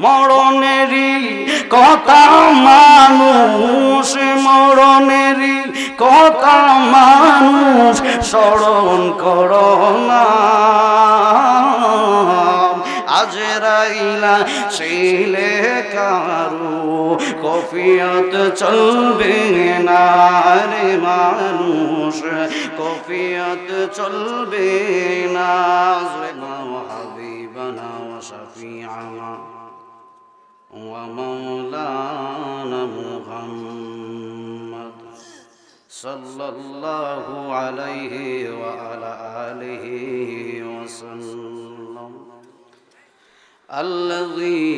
মরণেরই কথা মানুষ, মরণেরই কথা মানুষ স্মরণ করো না। আজরাইলা ছিলে কারু কফিয়ত চলবে না রে মানুষ, কফিয়ত চলবে না। হাবিবানা ওয়া শাফিআনা ওয়া মাওলানা মুহাম্মদ সাল্লাল্লাহু আলাইহি ওয়া আলা আলিহি ওয়া সাল্লাম। الذي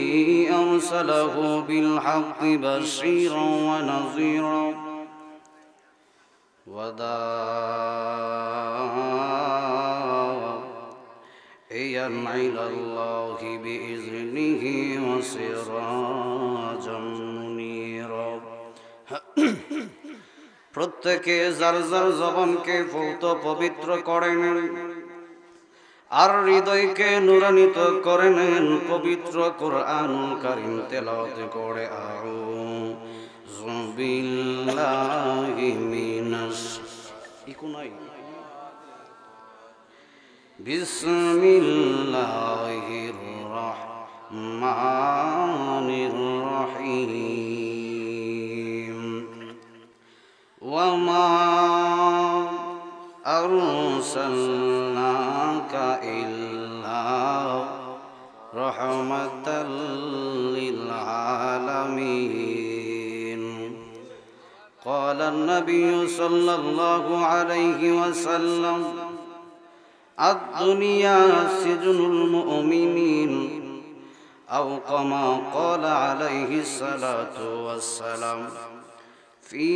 أرسله بالحق بشيرا ونذيرا وداعيا إلى الله بإذنه وسراجا منيرا। প্রত্যেকে যার যার জবানকে পূত পবিত্র করে নেন আর হৃদয়কে নূরান্বিত করে নেন পবিত্র কুরআনুল কারীম তেলাওয়াত করে। আউযু বিল্লাহি মিনাশ বিসমিল্লাহির রাহমানির রাহিম। ওয়া মা আরসালনাকা ইল্লা রাহমাতাল লিল আলামিন। قال النبي صلى الله عليه وسلم الدنيا سجن المؤمنين أو كما قال عليه الصلاة والسلام في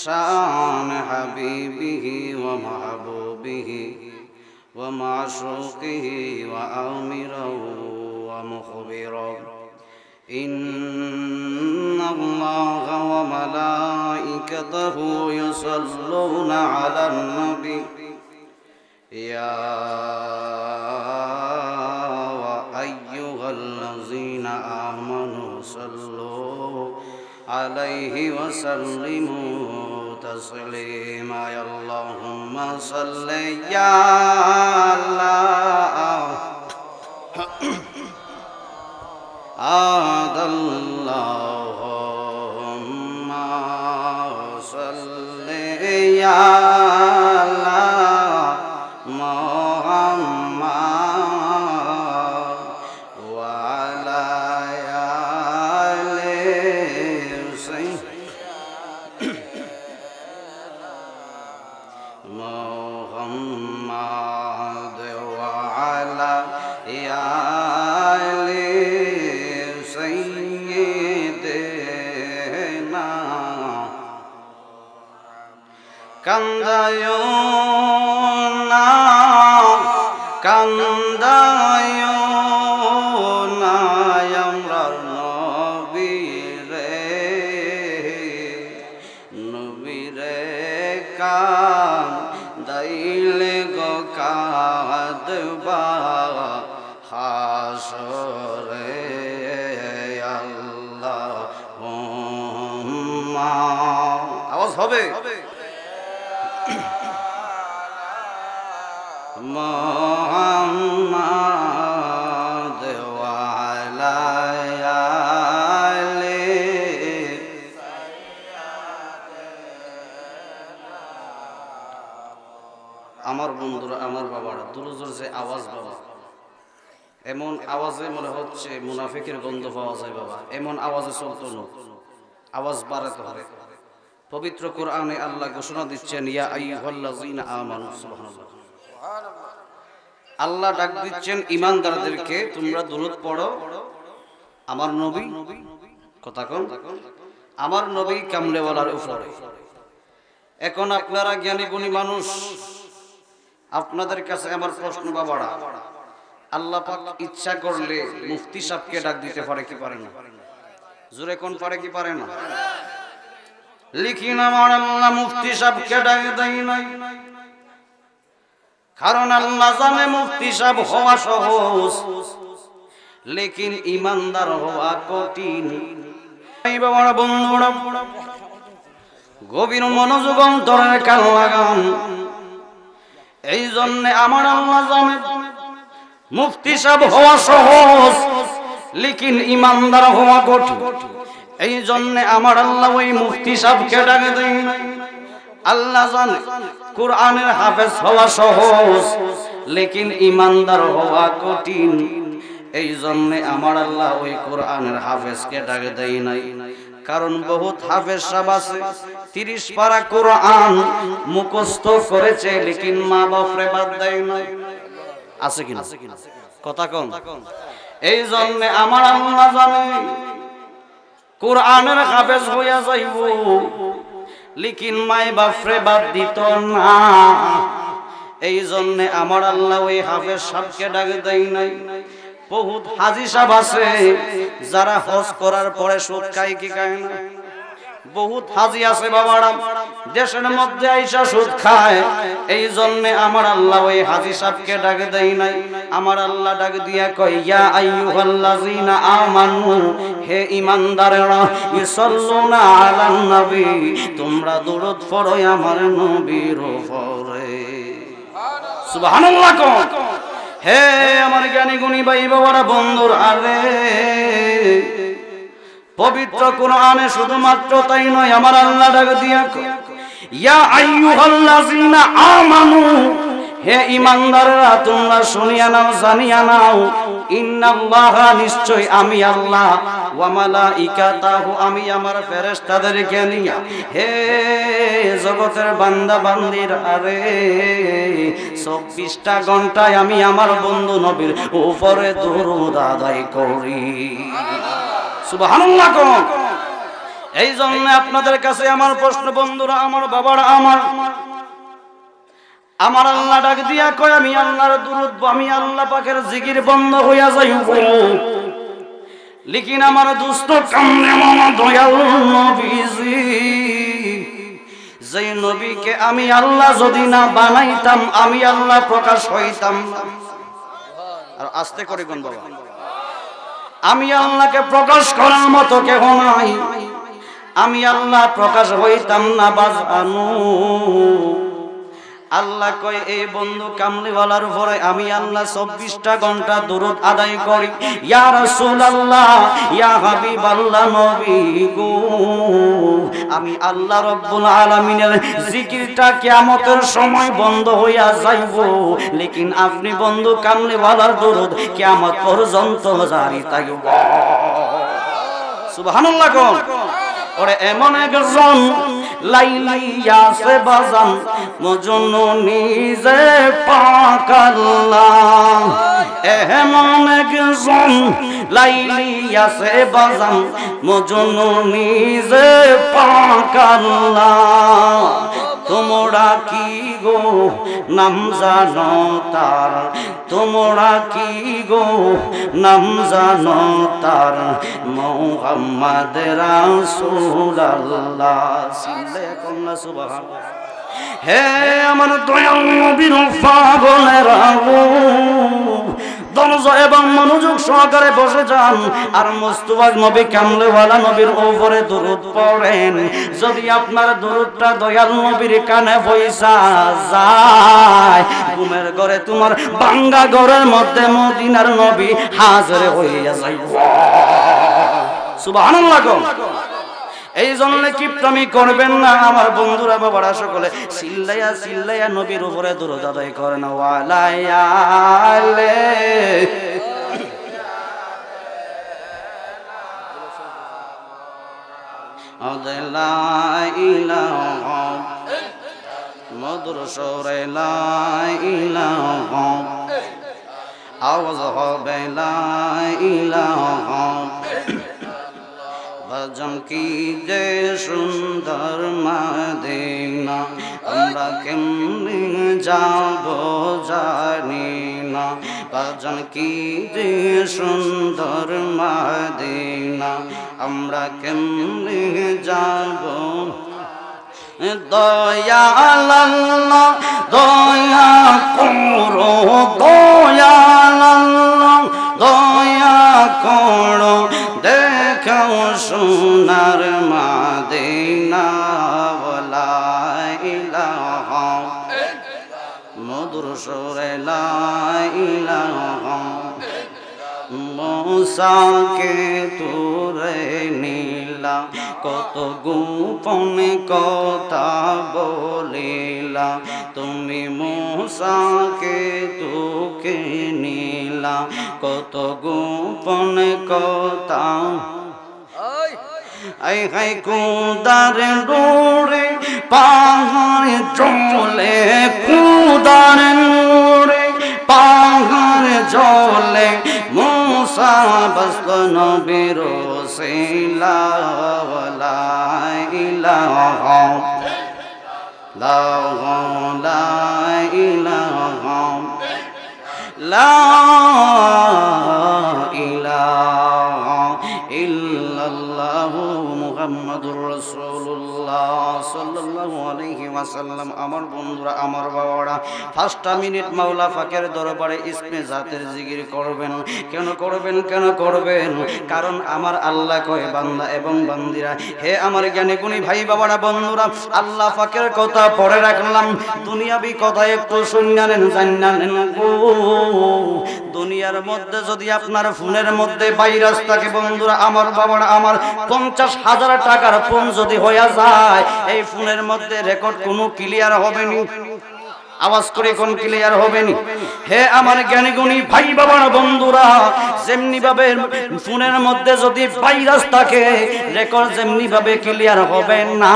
شان حبيبه ومحبوبه ومعشوقه وآمره ومخبره إن الله وملائكته يصلون على النبي يا أيها الذين آمنوا صلوا عليه وسلموا تسليما اللهم صل يا الله اللهم صل يا কান্দায়ো না কান্দায়ো না আমরার নবীরে নবীরে কান্দাইলে গো কাঁদবা হাসরে আল্লাহুম্মা। আওয়াজ হবে মুহাম্মাদ ওয়া আলা আলি আমার বন্ধুরা আমার বাবারা দুরুজোর যে আওয়াজ বাবা এমন আওয়াজে মনে হচ্ছে মুনাফিকের গন্ধ পাওয়া যায় বাবা। এমন আওয়াজে চলতো না, আওয়াজ বাড়াতে হবে। পবিত্র কোরআনে আল্লাহ ঘোষণা দিচ্ছেন ইয়া আইয়ুহাল্লাযীনা আমানু সুবহানাল্লাহ। আল্লাহ ডাক দিচ্ছেন ঈমানদারদেরকে তোমরা দুরূদ পড়ো আমার নবী কথা কোন আমার নবী কামলেওয়ালার উপরে। এখন আপনারা জ্ঞানী গুণী মানুষ, আপনাদের কাছে আমার প্রশ্ন বাবারা, আল্লাহ পাক ইচ্ছা করলে মুফতি সাহেবকে ডাক দিতে পারে কি পারে না? জোরে কোন পারে কি পারে না? লিখি না আমার আল্লাহ মুফতি সাহেবকে ডাক দেয় নাই, কারণ আল্লাহ জানে মুফতি সাহেব হওয়া সহজ লেকিন ইমানদার হওয়া কঠিন। এই বাবারা বন্ধুরা গভীর মনোযোগ অন্তরের কান লাগান। এই জন্য আমার আল্লাহ জানে মুফতি সাহেব হওয়া সহজ, লেকিন ইমানদার হওয়া কঠিন। এই জন্য আমার আল্লাহ ওই মুফতি সাহেবকে ডাকে দেয় না। আল্লাহ জানে কোরআনের হাফেজ হওয়া সহজ, লেকিন ইমানদার হওয়া কঠিন। এই জন্য আমার আল্লাহ ওই কোরআনের হাফেজকে ডাকে দেয় নাই। কারণ বহুত হাফেজ সাহেব আছে 30 পারা কোরআন মুখস্থ করেছে, লেকিন মা বাপরে বাদ দেয় নাই। আছে কিনা কথা কম? এই জন্য আমার আল্লাহ জানে কোরআনের হাফেজ হইয়া যাইব, লেকিন মাই বাপরে বাদ দিত না। এই জন্য আমার আল্লাহ ওই হাফেজ সাহেবকে ডাকে দেয় নাই। বহুত হাজি সাহেব আছে যারা হজ করার পরে সুদ খায় কি খায় না? বহুত হাজি আছে বাবারা দেশের মধ্যে আইসা সুদ খায়। এই জন্য আমার আল্লাহ ওই হাজি সাহেবকে ডাকে দেয় নাই। আমার আল্লাহ ডাক দিয়া কয় ইয়া আইয়ুহাল্লাযিনা আমানু, হে ঈমানদারেরা, ইসাল্লুনা আলান নবী, তোমরা দরুদ পড়ো আমার নবীর উপরে। সুবহানাল্লাহ। হে আমার জ্ঞানী গুণী ভাই বাবারা বন্ধুরা, আরে পবিত্র কোরআনে শুধুমাত্র তাই নয়, আমার আল্লাহ ডাক দিয়া ইয়া আইয়ুহাল্লাযিনা আমানু, হে ঈমানদাররা তোমরা শুনিয়া নাও, জানিয়া নাও, ইন্নাল্লাহা, নিশ্চয় আমি আল্লাহ, ওয়া মালাইকাতাহু, আমি আমার ফেরেশতাদেরকে নিয়া, হে জগতের বান্দা বান্দিরা, আরে 24টা ঘন্টায় আমি আমার বন্ধু নবীর উপরে দরুদ আদায় করি। সুবহানাল্লাহ। এই জন্য আপনাদের কাছে আমার প্রশ্ন বন্ধুরা, আমার বাবারা, আমার আল্লাহ ডাক দিয়া কয় আমি আল্লাহর দরুদ, আমি আল্লাহ পাকের জিকির বন্ধ হইয়া যাইব, লেকিন আমার দোস্ত কামনে মামা দয়াল নবীজি, যেই নবীকে আমি আল্লাহ যদি না বানাইতাম, আমি আল্লাহ প্রকাশ হইতাম না। আর আস্তে করে কোন বাবা, আমি আল্লাহকে প্রকাশ করার মতো কেহ নাই, আমি আল্লাহ প্রকাশ হইতাম না বাজানু। আল্লাহ কয় এই বন্ধু কামলিওয়ালার উপরে আমি আল্লাহ 24টা ঘন্টা দরুদ আদায় করি। ইয়া রাসূলুল্লাহ, ইয়া হাবিবাল্লাহ, নবী গো, আমি আল্লাহ রাব্বুল আলামিনের জিকিরটা কিয়ামতের সময় বন্ধ হইয়া যাইব, লেকিন আপনি বন্ধু কামলিওয়ালার দরুদ কিয়ামত পর্যন্ত জারি থাকবে। সুবহানাল্লাহ। কোন ওরে এমন একজন লাইলি আছে বাজান, মজনু নিজে পাক আল্লাহ, এমন একজন লাইলি আছে বাজান, মজনু নিজে পাক আল্লাহ। তোমরা কি গো নাম জানো তার, তোমরা কি গো নাম জানো তার, মুহাম্মদ রাসূলুল্লাহ। সিল্লাল্লাহু সুবহানাল্লাহ। হে আমার দয়াল নবীর পাগলেরা, দরজা এবং মনোযোগ সহকারে বসে যান আর মুস্তাফা নবী কামলিওয়ালা নবীর উপরে দরুদ পড়েন। যদি আপনার দরুদটা দয়াল নবীর কানে পয়সা যায়, ঘুমের ঘরে তোমার ভাঙ্গা ঘরের মধ্যে মদিনার নবী হাজির হইয়া যাইব। সুবহানাল্লাহ। এই জন্য কিপ্টামি করবেন না আমার বন্ধুরা, বাবারা সকলে সিল্লাইয়া সিল্লাইয়া নবীর উপরে দরুদ আদায় করেন। ওয়ালায়ালে আদলা ইলাহা মধুর সুরে লা ইলাহা, আওয়াজ হবে লা ইলাহা। বাজান কি যে সুন্দর মদিনা, আমরা কেমনে যাব জানি না। বাজান কি যে সুন্দর মদিনা, আমরা কেমনে যাব। দয়াল আল্লাহ দয়া করো, দয়াল আল্লাহ দয়া করো দেখাও সোনার মদিনা লা ইলাহা মধুর সুরে লা ইলাহা মুসাকে তুরে নীলা কত গোপন কথা বলিলা তুমি মুসাকে তুকে নীলা কত গোপন কথা আই হাই কুদার ডোরে পাহাড় চলে কুদার ডোরে পাহাড় চলে মুসা বস্ত নবীর সিলা লা ইলাহা লা ইলাহা লা ইলাহা ইল্লাল্লাহু মুহাম্মাদুর রাসূলুল্লাহ সাল্লাল্লাহু আলাইহি ওয়াসাল্লাম। আমার বন্ধুরা, আমার বাবারা, 5টা মিনিট মাওলা পাকের দরবারে ইসমে জাতের জিকির করবেন। কেন করবেন? কেন করবেন? কারণ আমার আল্লাহ কয়, বান্দা এবং বান্দিরা, হে আমার জ্ঞানী গুণী ভাই বাবারা, বন্ধুরা, আল্লাহ পাকের কথা পড়ে রাখলাম, দুনিয়াবি কথা একটু শুনলেন জানলেন। দুনিয়ার মধ্যে যদি আপনার ফোনের মধ্যে ভাইরাস থাকে বন্ধুরা, আমার বাবারা, আমার 50,000 টাকার ফোন যদি হয়ে যায়, এই ফোনের মধ্যে রেকর্ড কোনো ক্লিয়ার হবে না। আওয়াজ করে কোন ক্লিয়ার হবে না? হে আমার জ্ঞানী গুণী ভাই বাবারা, বন্ধুরা, যেমনি ভাবে ফোনের মধ্যে যদি ভাইরাস থাকে, রেকর্ড যেমনি ভাবে ক্লিয়ার হবে না।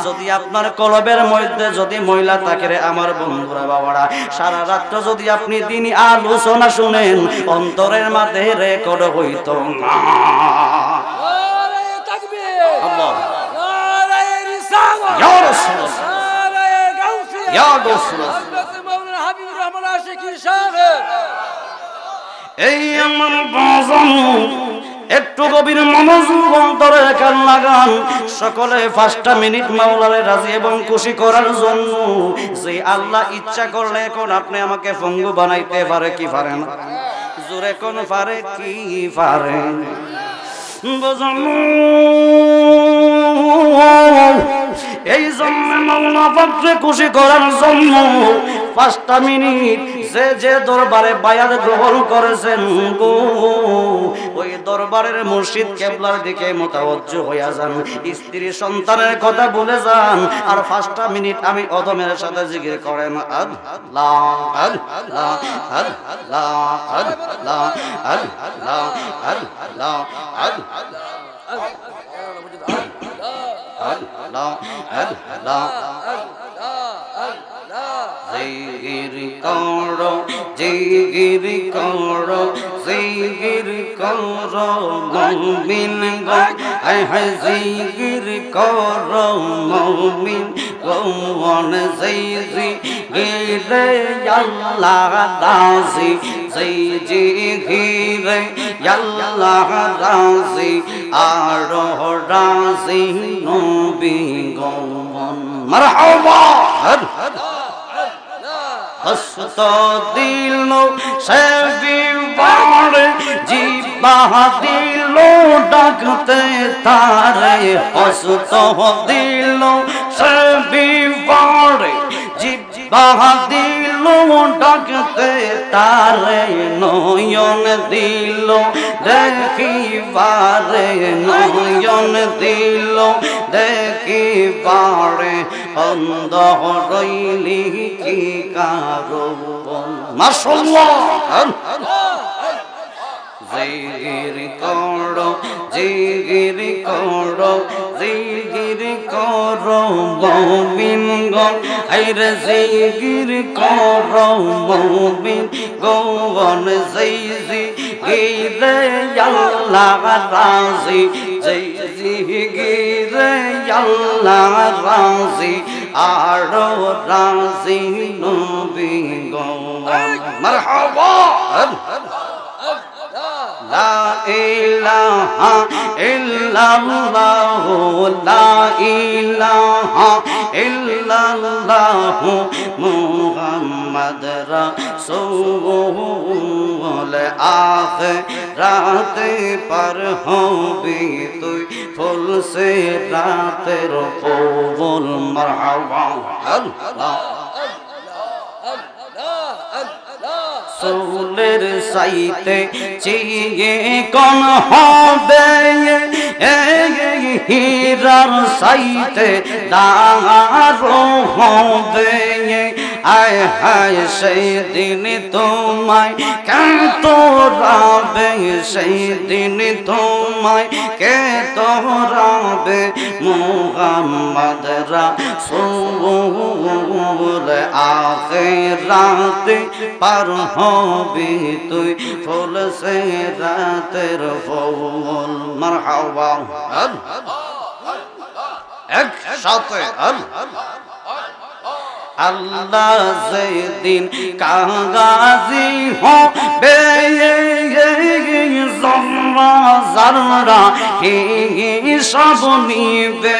যদি আপনার কলবের মধ্যে যদি ময়লা থাকে রে আমার বন্ধুরা বাবারা, সারা রাত যদি আপনি দিনই আলোচনা শুনেন, অন্তরের মধ্যে রেকর্ড হইতো না। আল্লাহ ইয়া রাসূলুল্লাহ ইয়া রাসূলুল্লাহ এই আমার বাজান একটু গভীর মনোযোগ অন্তরে কান লাগান। সকলে 5টা মিনিট মাওলারে রাজি এবং খুশি করার জন্য, যে আল্লাহ ইচ্ছা করলে এখন আপনি আমাকে পঙ্গু বানাইতে পারে কি পারে না? জোরে কোন পারে কি পারে? বুঝানো এই জন্য মাওলা পাককে খুশি করার জন্য 5টা মিনিট যে যে দরবারে বায়াত গ্রহণ করেছেন গো, ওই দরবারের মুর্শিদ কেবলার দিকে মুতাওয়াজ্জু হইয়া যান, স্ত্রী সন্তানের কথা ভুলে যান, আর 5টা মিনিট আমি অদমের সাথে জিকির করেন আল্লাহ আল্লাহ আল্লাহ আল্লাহ আল্লাহ আল্লাহ আল্লাহ আল্লাহ জিকির করো জিকির করো জিকির করো মুমিনগণ, আয় হায় জিকির করো মুমিনগণ, জিকিরে আল্লাহ রাজি, জিকিরে আল্লাহ রাজি, আর রাজি নবীগণ। মারহাবা হস্ত দিল সে বিবারে, জিবা দিল ডাকতে তারে, হস্ত দিল সে বিবারে, জিবা দিল ডাকতে তারে, নয়ন দিল দেখিবারে, নয়ন দিল দেখিবারে, অন্ধ রইলি কি কারণ? মাশাআল্লাহ জিকির করো জিকির করো জিকির করো মুমিনগণ, আইরে জিকির করো মুমিনগণ, জিকিরে আল্লাহ রাজি, জিকিরে আল্লাহ রাজি, আর রাজি নবীগণ। মারহাবা লা ইলাহা ইল্লাল্লাহু লা ইলাহা ইল্লাল্লাহু মুহাম্মদ রাসূল আখিরাতে পার হবি তুই ফুল সে রাতের ফুল মারহাবা আল্লাহ সোলের সাইতে চিয়ে কোন হবে হীরার সাইতে দাঁড়ো হবে আয় হায় সেই দিন তোমায় কে তোরাবে সেই দিন তোমায় কে তোরাবে মুহাম্মদ রাসূল আখিরাতে পার হবি তুই ফুল সে রাতের ফুল মারহাবা একসাথে আল্লাহ যেদিন কাগাজি হবে জমরা জাররা হিসাব নিবে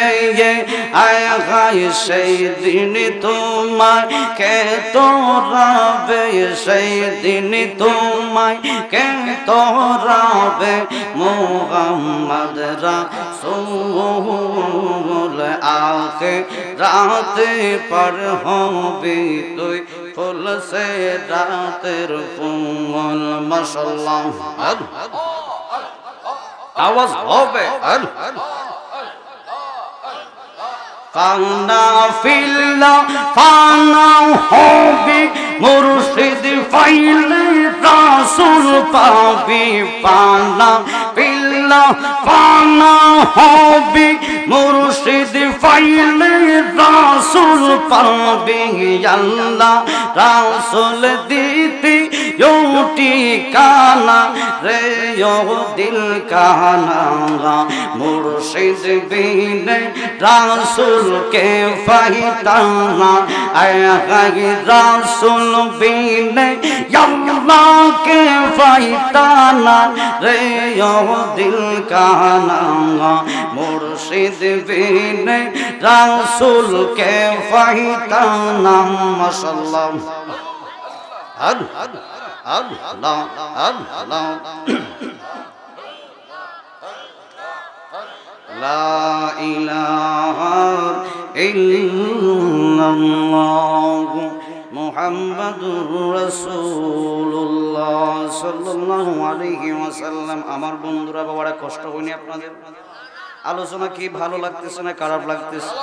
আয় হায় সেই দিন তোমায় কে তোরাবে সেই দিন তোমায় কে তোরাবে মুহাম্মদ রাসূল আখিরাতে পার হবি তুই ফুল সে রাতের ফুল মাশাআল্লাহ আওয়াজ হবে ফানা ফিল্লা ফানা হবি মুর্শিদ ফাইলে রাসূল পাবি ফানা ফিল্লা ফানা হবি মুর্শিদ ফাইলে রাসূল পাবি আল্লাহ রাসূল দিতি ইউটি কানা রে ও দিল কানা মুর্শিদ বিনে রাসূল কে ফাইতানা আয় হায় রাসূল বিনে আল্লাহ কে ফাইতানা রে ও দিল কানা মুর্শিদ বিনে রাসূল কে ফাইতানা মাশাআল্লাহ আল্লাহ আল্লাহ লা ইলাহা ইল্লাল্লাহ মুহাম্মাদুর রাসূলুল্লাহ সাল্লাল্লাহু আলাইহি ওয়াসাল্লাম। আমার বন্ধুরা বাবারা কষ্ট হয়নি আপনাদের? আলোচনা কি ভালো লাগতেছে না খারাপ লাগতেছে?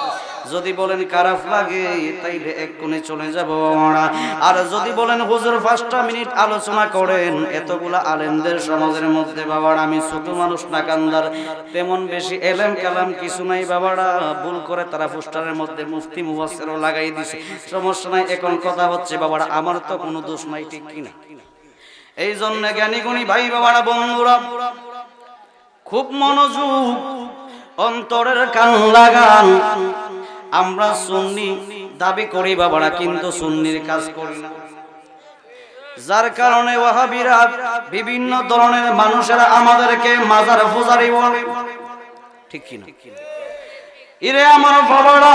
যদি বলেন খারাপ লাগে তাইলে এক কোণে চলে যাব আমরা, আর যদি বলেন হুজুর 5টা মিনিট আলোচনা করেন, এতগুলা আলেমদের সমাজের মধ্যে বাবারা আমি ছোট মানুষ নাকান্দার, তেমন বেশি এলেম কালাম কিছু নাই বাবারা, ভুল করে তারা পোস্টারের মধ্যে মুফতি মুফাসসিরও লাগাই দিছে। সমস্যা নাই, এখন কথা হচ্ছে বাবারা আমার তো কোনো দোষ নাই, ঠিক কি না? এই জন্য জ্ঞানী গুণী ভাই বাবারা বন্ধুরা খুব মনোযোগ অন্তরের কান লাগান। আমরা সুন্নি দাবি করি বাবারা, কিন্তু সুন্নির কাজ করি না, যার কারণে ওয়াহাবিরা বিভিন্ন ধরনের মানুষেরা আমাদেরকে মাজার পূজারি বলে, ঠিক কি না? ইরে আমার বাবারা,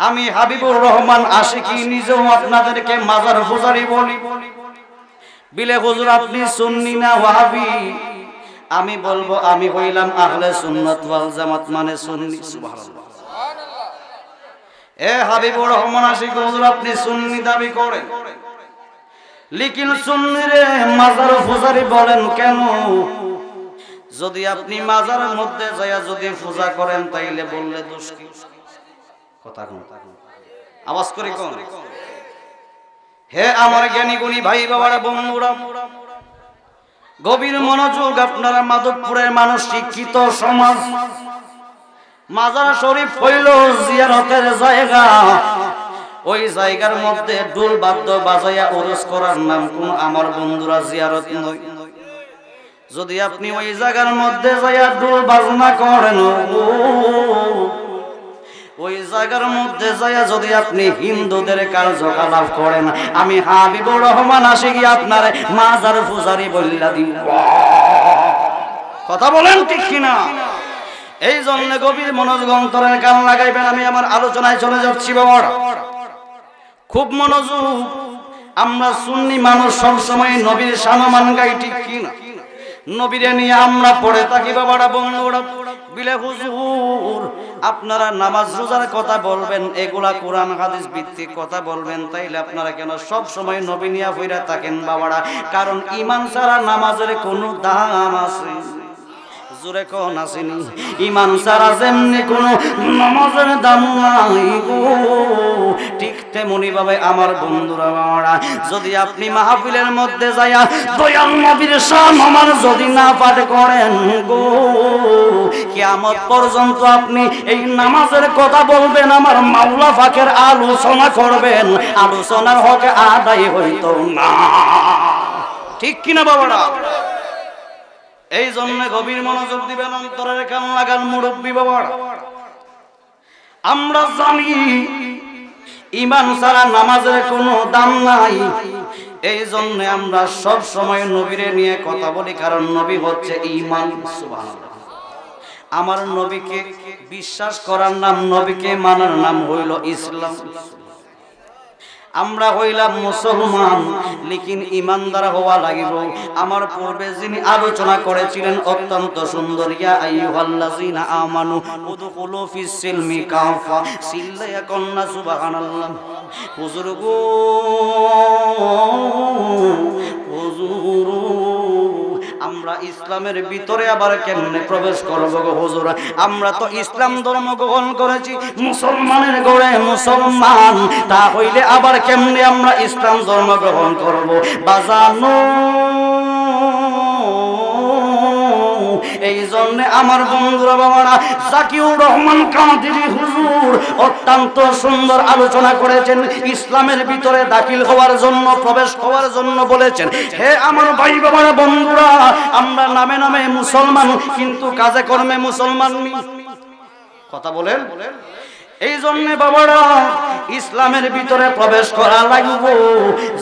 আমি হাবিবুর রহমান আশিকি নিজেও আপনাদেরকে মাজার পূজারি বলি। বিলে হুজুর আপনি সুন্নি না ওয়াহাবি? আমি বলবো আমি হইলাম আহলে সুন্নাত ওয়াল জামাত, মানে সুন্নি। সুবহানাল্লাহ। এ হাবিবুর রহমান আশিক হুজুর আপনি সুন্নি দাবি করেন, লেকিন সুন্নিরে মাজার পূজারি বলেন কেন? যদি আপনি মাজারের মধ্যে যায়া যদি পূজা করেন তাইলে বললে দোষ কি? কথা কোন আওয়াজ করে কোন? হে আমার জ্ঞানী গুণী ভাই বাবারা বন্ধুরা, গভীর মনোযোগ। আপনারা মাধবপুরের মানুষ, শিক্ষিত সমাজ, মাজার শরীফ হইল জিয়ারতের জায়গা। ওই জায়গার মধ্যে ঢোল বাদ্য বাজাইয়া ওরস করার নাম কোন আমার বন্ধুরা জিয়ারত নয়। যদি আপনি ওই জায়গার মধ্যে যাইয়া ঢোল বাজনা করেন, ওই জায়গার মধ্যে যাইয়া যদি আপনি হিন্দুদের কার্যকলাপ করেন, আমি হাবিবুর রহমান আশিকি আপনার মাজার পূজারি বললা দিব। কথা বলেন ঠিক কিনা? এই জন্য গভীর মনোযোগ অন্তরের কান লাগাইবেন। আমি আমার আলোচনায় চলে যাচ্ছি বাবা, খুব মনোযোগ। আমরা সুন্নি মানুষ সবসময় নবীর সম্মান গাই, ঠিক কিনা? নবীরে নিয়ে আমরা পড়ে থাকি বাবারা বন্ধুরা। বিলে হুজুর আপনারা নামাজ রোজার কথা বলবেন, এগুলা কোরআন হাদিস ভিত্তিক কথা বলবেন, তাইলে আপনারা কেন সব সময় নবী নিয়া ফিরে থাকেন বাবারা? কারণ ঈমান ছাড়া নামাজের কোনো দাম আছে? জোরে কোন আসেনি? ঈমান ছাড়া যেমনি কোনো নামাজের দাম নাই গো, ঠিক তেমনি ভাবে আমার বন্ধুরা বাবারা, যদি আপনি মাহফিলের মধ্যে যাইয়া দয়াল নবীর সম্মান যদি না পাঠ করেন গো, কিয়ামত পর্যন্ত আপনি এই নামাজের কথা বলবেন, আমার মাওলা পাকের আলোচনা করবেন, আলোচনার হক আদায় হইতো না, ঠিক কিনা বাবারা? এই জন্য গভীর মনোযোগ দিবেন, অন্তরের কান লাগান মুরব্বী বাবারা। আমরা জানি ঈমান ছাড়া নামাজের কোনো দাম নাই। এই জন্য আমরা সব সময় নবীরে নিয়ে কথা বলি, কারণ নবী হচ্ছে ঈমান। সুবহানাল্লাহ। আমার নবীকে বিশ্বাস করার নাম, নবীকে মানার নাম হইল ইসলাম। আমরা হইলাম মুসলমান, লেকিন ইমানদার হওয়া লাগিব। আমার পূর্বে যিনি আলোচনা করেছিলেন অত্যন্ত সুন্দর, ইয়া আইয়ুহাল্লাযিনা আমানু উদখুলু ফিস সিলমি কাফা, সিল্লায়া কন্না সুবহানাল্লাহ। হুজুর গো হুজুর, আমরা ইসলামের ভিতরে আবার কেমনে প্রবেশ করব গো হুজুর? আমরা তো ইসলাম ধর্ম গ্রহণ করেছি, মুসলমানের ঘরে মুসলমান, তা হইলে আবার কেমনে আমরা ইসলাম ধর্ম গ্রহণ করব? বাজানো এই জন্য আমার বন্ধুরা বাবারা, জাকিউর রহমান কাদিরী হুজুর অত্যন্ত সুন্দর আলোচনা করেছেন। ইসলামের ভিতরে দাখিল হওয়ার জন্য, প্রবেশ হওয়ার জন্য বলেছেন, হে আমার ভাই বাবারা বন্ধুরা, আমরা নামে নামে মুসলমান কিন্তু কাজে কর্মে মুসলমান নই। কথা বলেন? এই জন্য বাবারা ইসলামের ভিতরে প্রবেশ করা লাগবে।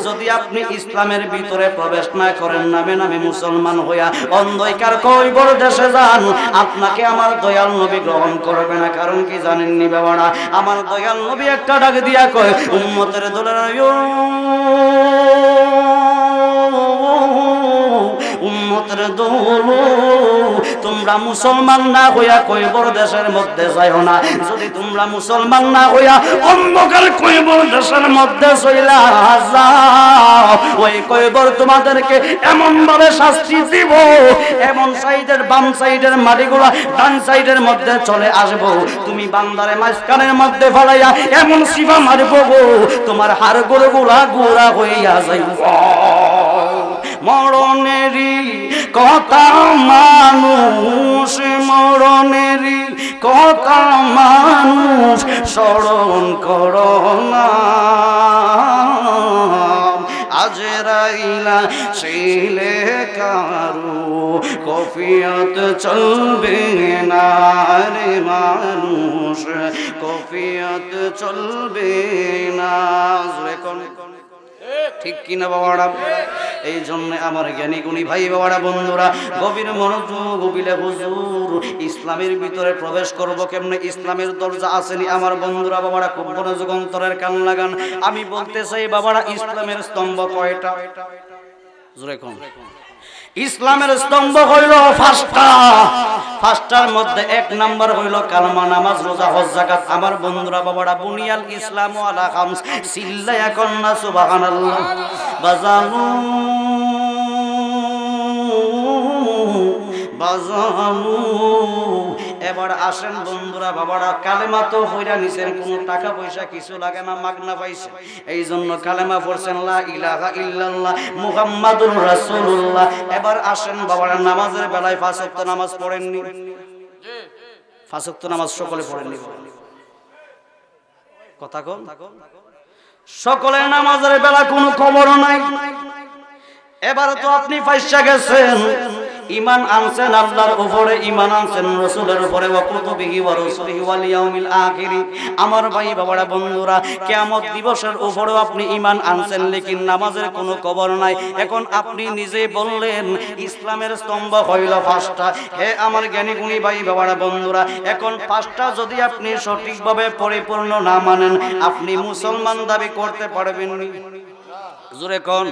যদি আপনি ইসলামের ভিতরে প্রবেশ না করেন, নামে নামে মুসলমান হইয়া অন্ধকার কইবর দেশে যান, আপনাকে আমার দয়াল নবী গ্রহণ করবে না। কারণ কি জানেননি বাবারা? আমার দয়াল নবী একটা ডাক দিয়া কয়, উম্মতের দলেরা, উম্মতের দল, তোমরা মুসলমান না হইয়া কইবর দেশের মধ্যে যাইও না। যদি তোমরা মুসলমান না হইয়া অন্ধকার কইবর দেশের মধ্যে চইলা যাও, ওই কইবর তোমাদেরকে এমন ভাবে শাস্তি দিব, এমন সাইডের বাম সাইডের মাটিগুলা ডান সাইডের মধ্যে চলে আসবো, তুমি বান্দারে মাঝখানের মধ্যে ফেলাইয়া এমন সিফা মারবো গো, তোমার হাড়গোড় গুলা গুড়া হইয়া যাইব। মরণেরই কথা মানুষ, মরণেরই কথা মানুষ স্মরণ করো না, আজরাইলা ছিলে কারু কফিয়ত চলবে না রে মানুষ, কফিয়ত চলবে না। ঠিক কিনা বাবারা? এই জন্য আমার জ্ঞানী গুণী ভাই বাবারা বন্ধুরা, গভীর মনোযোগ বিলে হুজুর, ইসলামের ভিতরে প্রবেশ করব কেমনে? ইসলামের দরজা আসেনি আমার বন্ধুরা বাবারা, খুব মনোযোগ অন্তরের কান লাগান। আমি বলতে চাই বাবারা, ইসলামের স্তম্ভ কয়টা? জোরে কোন? ইসলামের স্তম্ভ হইল পাঁচটা। পাঁচটার মধ্যে এক নাম্বার হইল কালমা, নামাজ, রোজা, হজ, যাকাত। আমার বন্ধুরা বাবারা, বুনিয়াল ইসলামু আলা খামস, সিল্লায়া কন্না সুবহানাল্লাহ। বাজানু বাজানু, এবার আসেন বন্ধুরা বাবারা, কালেমা তো হইরা নিছেন, কোনো টাকা পয়সা কিছু লাগে না, মাগনা পাইছে। এই জন্য কালেমা পড়ছেন, লা ইলাহা ইল্লাল্লাহ মুহাম্মাদুর রাসূলুল্লাহ। এবার আসেন বাবারা, নামাজের বেলায় 5 ওয়াক্ত নামাজ পড়েননি? 5 ওয়াক্ত নামাজ সকলে পড়েননি? কথা কোন? সকলের নামাজের বেলা কোনো খবর নাই। এবার তো আপনি পয়সা গেছেন, ঈমান আনছেন আল্লাহর উপরে, ঈমান আনছেন রাসূলের উপরে, ওয়া কুতুবিহি ওয়া রাসূলিহি ওয়াল ইয়াউমিল আখির। আমার ভাই বাবারা বন্ধুরা, কিয়ামত দিবসের উপরেও আপনি ঈমান আনছেন, লেকিন নামাজের কোনো খবর নাই। এখন আপনি নিজেই বললেন ইসলামের স্তম্ভ হইল 5টা। হে আমার জ্ঞানী গুণী ভাই বাবারা বন্ধুরা, এখন 5টা যদি আপনি সঠিকভাবে পরিপূর্ণ না মানেন, আপনি মুসলমান দাবি করতে পারবেন না। জোরে কোন।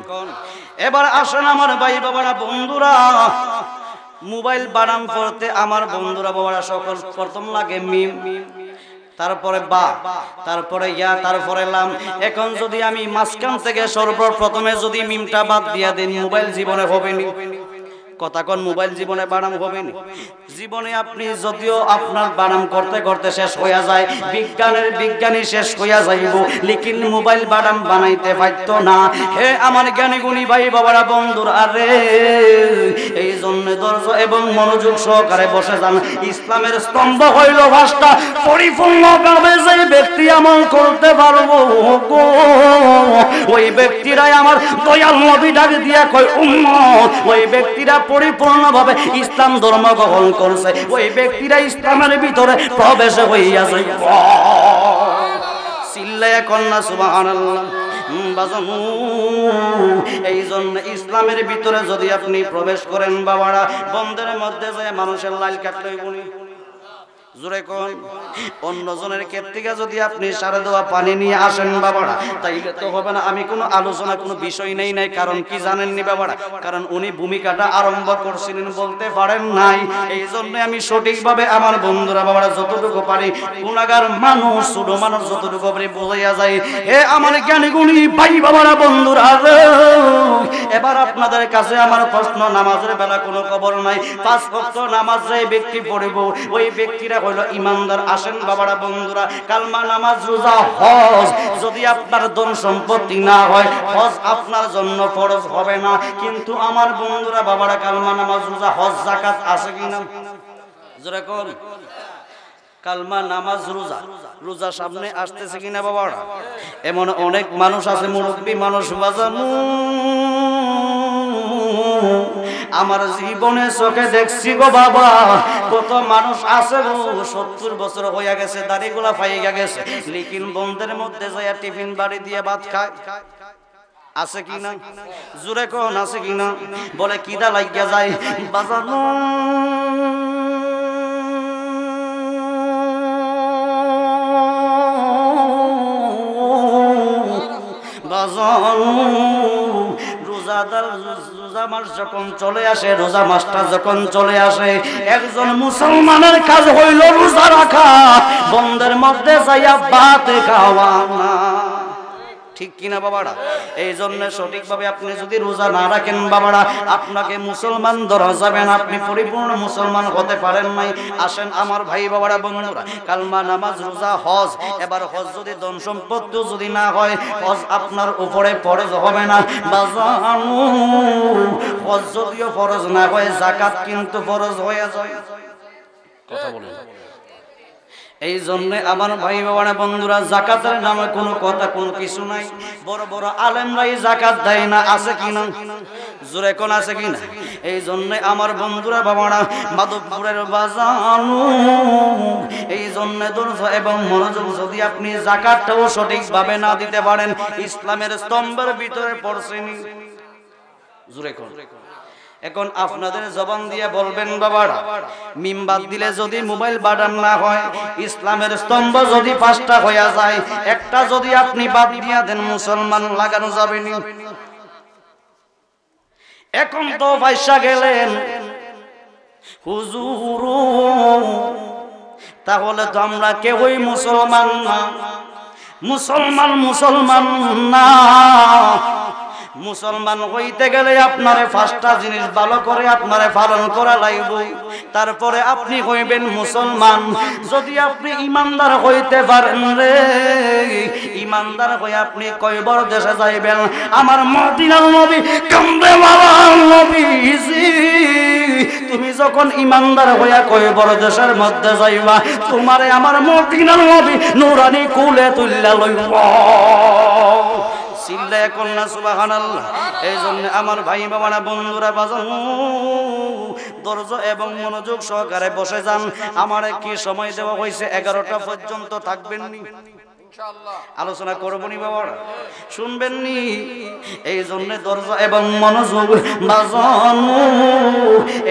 এবার আসেন আমার ভাই বাবারা বন্ধুরা, মোবাইল বানান পড়তে আমার বন্ধুরা বাবারা সকল প্রথম লাগে মিম, তারপরে বা, তারপরে ইয়া, তারপরে লাম। এখন যদি আমি মাঝখান থেকে সর্বপ্রথমে যদি মিমটা বাদ দিয়া দেন, মোবাইল জীবনে হবে না। কথা কোন, মোবাইল জীবনে বানাম হবে না। জীবনে আপনি যদিও আপনার বানাম করতে করতে শেষ হইয়া যায়, বিজ্ঞানী শেষ হইয়া যাইব, লেকিন মোবাইল বানাম বানাইতে পারতো না। হে আমার জ্ঞানী গুণী ভাই বাবারা বন্ধুরা, আরে এই জন্য ধৈর্য এবং মনোযোগ সহকারে বসে যান। ইসলামের স্তম্ভ হইল 5টা, পরিপূর্ণভাবে যে ব্যক্তি আমল করতে পারবো গো, ওই ব্যক্তিরাই আমার দয়াল নবী ডাক দিয়া কয় উম্মত। ওই ব্যক্তিরা পরিপূর্ণভাবে ইসলাম ধর্ম গ্রহণ করছে, ওই ব্যক্তিরা ইসলামের ভিতরে প্রবেশ হইয়া যায়। চিল্লায়া কন্যা সুবহানাল্লাহ। এই জন্য ইসলামের ভিতরে যদি আপনি প্রবেশ করেন বাবারা, বন্ধের মধ্যে যায় মানুষের লাইল কাটলে গুনি। জোরে কোন। অন্যজনের ক্ষেত্রে যদি আপনি সারা দেওয়া পানি নিয়ে আসেন বাবারা, তাইলে তো হবে না। আমি কোনো আলোচনা কোনো বিষয় নেই নাই, কারণ কি জানেননি বাবারা, কারণ উনি ভূমিকাটা আরম্ভ করছিলেন, বলতে পারেন নাই। এই জন্য আমি সঠিকভাবে আমার বন্ধুরা বাবারা যতটুকু পারি, গুনাহগার মানুষ ছোট মানুষ যতটুকু পারি বোঝাইয়া যায়। হে আমার জ্ঞানী গুণী ভাই বাবারা বন্ধুরা, এবার আপনাদের কাছে আমার প্রশ্ন, নামাজের বেলা কোনো খবর নাই, 5 ওয়াক্ত নামাজ যে ব্যক্তি পড়িব, ওই ব্যক্তিরা হইল ইমানদার। আসেন বাবারা বন্ধুরা, কালমা, নামাজ, রোজা, হজ যদি আপনার ধন সম্পত্তি না হয়, হজ আপনার জন্য ফরজ হবে না। কিন্তু আমার বন্ধুরা বাবারা, কালমা, নামাজ, রোজা, হজ, যাকাত আছে কিনা? জোরে কোন। কালমা, নামাজ, রোজা, রোজা সামনে আসতেছে কিনা বাবারা? এমন অনেক মানুষ আছে, মুরব্বী মানুষ বাজানো, আমার জীবনে চোখে দেখছি গো বাবা, কত মানুষ আছে গো 70 বছর হইয়া গেছে, দাড়িগুলা পাইয়া গেছে, লেকিন বন্ধের মধ্যে যাইয়া টিফিন বাড়ি দিয়ে ভাত খায়। আছে কিনা? জোরে কোন, আছে কিনা? বলে কিদা লাগিয়া যায় বাজানো, রোজা মাস যখন চলে আসে, রোজা মাসটা যখন চলে আসে, একজন মুসলমানের কাজ হইল রোজা রাখা, বন্ধের মধ্যে যাইয়া ভাত খাওয়া না। ঠিক কিনা বাবারা? এই জন্য সঠিকভাবে আপনি যদি রোজা না রাখেন বাবারা, আপনাকে মুসলমান ধরা যাবে না, আপনি পরিপূর্ণ মুসলমান হতে পারেন নাই। আসেন আমার ভাই বাবারা বন্ধুরা, কালমা, নামাজ, রোজা, হজ। এবার হজ যদি ধন সম্পত্তি যদি না হয়, হজ আপনার উপরে ফরজ হবে না বাজানু। হজ যদিও ফরজ না হয়, যাকাত কিন্তু ফরজ হয়ে যায়। কথা বলেন। এই জন্য আমার ভাই বাবারা বন্ধুরা, যাকাতের নামে কোনো কথা কোনো কিছু নাই। বড় বড় আলেমরাই যাকাত দেয় না, আছে কিনা? জোরে কোন, আছে কিনা? এই জন্য আমার বন্ধুরা বাবারা, মাধবপুরের বাজানু, এই জন্য ধৈর্য এবং মনোযোগ যদি আপনি যাকাতটাও সঠিকভাবে না দিতে পারেন, ইসলামের স্তম্ভের ভিতরে পড়ছেন। জোরে কোন। এখন আপনাদের জবান দিয়ে বলবেন বাবারা, মিম বাদ দিলে যদি মোবাইল বাটন না হয়, ইসলামের স্তম্ভ যদি 5টা হইয়া যায়, একটা যদি আপনি বাদ দিয়া দেন, মুসলমান লাগানো যাবে না। এখন তো পয়সা গেলেন হুজুর, তাহলে তো আমরা কেউই মুসলমান না, মুসলমান না। মুসলমান হইতে গেলে আপনারে 5টা জিনিস ভালো করে আপনারে পালন করা লাগবে, তারপরে আপনি হইবেন মুসলমান। যদি আপনি ইমানদার হইতে পারেন রে, ইমানদার হয়ে আপনি কয়বার দেশে যাইবেন? আমার মদিনার নবী কামড়েওয়ালা নবীজি, তুমি যখন ইমানদার হইয়া কয়বার দেশের মধ্যে যাইবা, তোমারে আমার মদিনার নবী নুরানি কুলে তুইলা লইবা। চিল্লায়া কন্যা সুবহানাল্লাহ। এই জন্য আমার ভাই বাবারা বন্ধুরা বাজানো, ধৈর্য এবং মনোযোগ সহকারে বসে যান। আমার কি সময় দেওয়া হয়েছে? 11টা পর্যন্ত থাকবেন নি? আলোচনা করবনি বাবারা, শুনবেন নি? এই জন্য ধৈর্য এবং মনোযোগ বাজানো।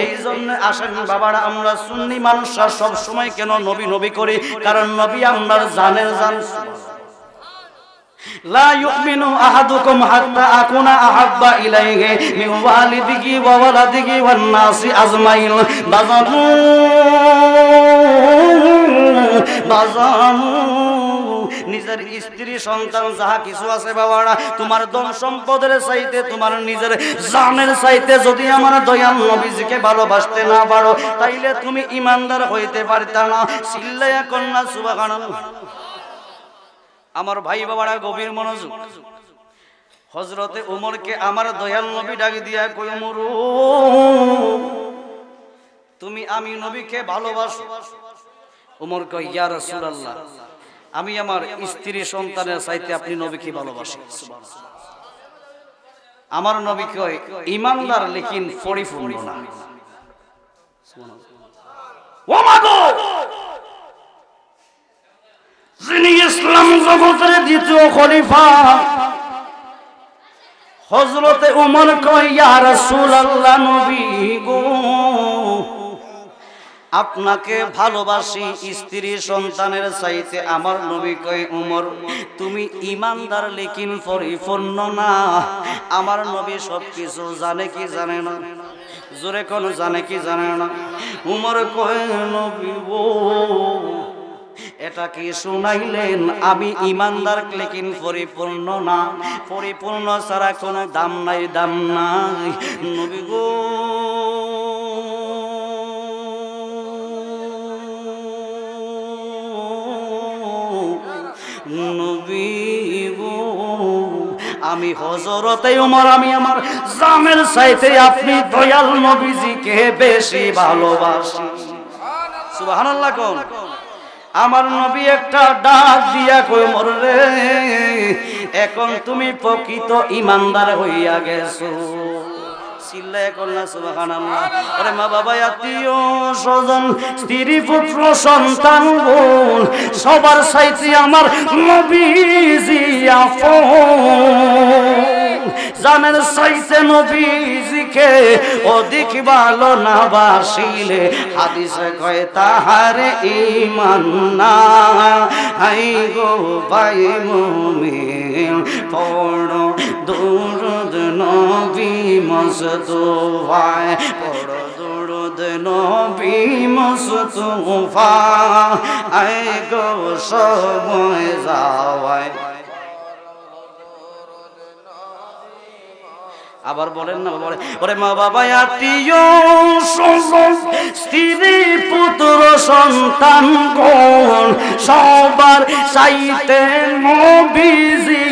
এই জন্য আসেন বাবারা, আমরা সুন্নি মানুষরা সব সময় কেন নবী নবী করি? কারণ নবী আমার জানের জান। লা ইউমিনু আহাদুকুম হাত্তা আকুনা আহাব্বা ইলাইহি মিন ওয়ালিদিহি ওয়া ওয়ালাদিহি ওয়ান নাসি আজমাইন। বাজানু নিজের স্ত্রী সন্তান যাহা কিছু আছে বাবারা, তোমার ধন সম্পদের চাইতে, তোমার নিজের জানের চাইতে যদি আমার দয়াল নবীজিকে ভালোবাসতে না পারো, তাইলে তুমি ইমানদার হইতে পারতা না। চিল্লায়া কন্যা সুবহানাল্লাহ। আমার ভাই বাবারা গভীর মনোযোগ। হযরতে ওমরকে আমার দয়াল নবী ডাক দিয়া কই, ওমর তুমি আমি নবীকে ভালোবাসো? ওমর কয়, ইয়া রাসূলুল্লাহ, আমি আমার স্ত্রী সন্তানের চাইতে আপনি নবীকে ভালোবাসেন। আমার নবী কয়, ইমানদার লেকিন পরিপূর্ণ না। ও মাগো, যিনি ইসলাম জগতের দ্বিতীয় খলিফা হযরতে ওমর কয়, ইয়া রাসূলুল্লাহ, নবী গো আপনাকে ভালোবাসি স্ত্রী সন্তানের চাইতে। আমার নবী কয়, ওমর তুমি ইমানদার লেকিন পরিপূর্ণ না। আমার নবী সবকিছু জানে কি জানে না? জোরে কোন জানে কি জানে না? ওমর কয়, নবী গো এটা কি শুনাইলেন? আমি ইমানদার লেকিন পরিপূর্ণ না। পরিপূর্ণ ছাড়া কোনো দাম নাই, দাম নাই। নবী গো নবী গো আমি হযরতে ওমর, আমি আমার জানের চাইতে আপনি দয়াল নবীজিকে বেশি ভালোবাসি। সুবহানাল্লাহ কোন। আমার নবী একটা ডাক দিয়া কই, ওমর রে এখন তুমি প্রকৃত ইমানদার হইয়া গেছো। চিল্লায় কন্যা সুবহানাল্লাহ। আরে মা বাবা, আত্মীয় স্বজন, স্ত্রী পুত্র সন্তান বোন সবার চাইতে আমার নবীজি আপন। জানের চাইতে নবীজিকে অধিক ভালো না বাসিলে হাদিসে কয় তাহার ঈমান না। হাই গো ভাই মুমিন, পড়ো দুরূদ নবী মুস্তাফায়, পড়ো দুরূদ নবী মুস্তাফা। আই গো সময় যাওয়ায়। আবার বলেন না বাবা, ওরে মা বাবা আত্মীয় স্বজন, স্ত্রী পুত্র সন্তান গণ সবার চাইতে নবীজি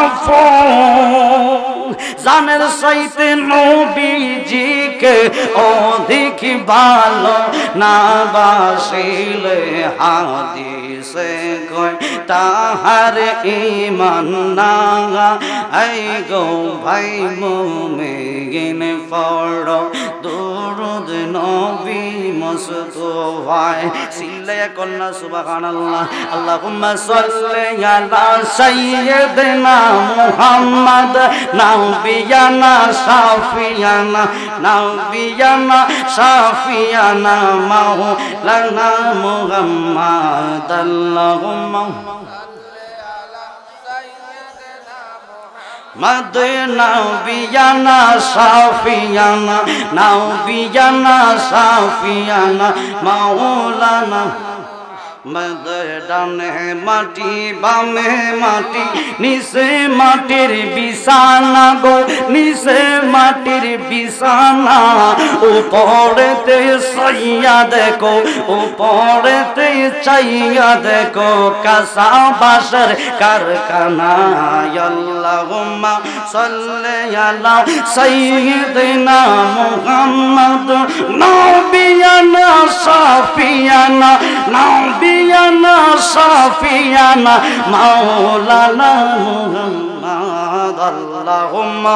আপন। জানের চাইতে নবীজিকে অধিক ভালো না বাসিলে হাদিসে কয় তাহার ঈমান না। আই গো ভাই মুমিন, পড়ো দুরূদ নবী মুস্তাফায়। চিল্লায়া কন্যা সুবহানাল্লাহ। আল্লাহুম্মা সাল্লি আলা সাইয়্যিদিনা মুহাম্মদ নাবিয়ানা শাফিয়ানা, নাবিয়ানা শাফিয়ানা মাওলানা মুহাম্মদ। আল্লাহুম্মা মদিনা বিয়ানা শাফিয়ানা, নাবিয়ানা শাফিয়ানা মাওলানা। ডানে মাটি বামে মাটি, নিচে মাটির বিছানা গো, নিচে মাটির বিছানা। উপরেতে চাইয়া দেখো, উপরেতে চাইয়া দেখো কাঁচা বাঁশের কারখানা। আল্লাহুম্মা সাল্লি আলা সাইয়্যিদিনা মুহাম্মদ নাবিয়ানা শাফিয়ানা, নাবিয়ানা শাফিয়ানা মাওলানা মুহাম্মদ। আল্লাহুম্মা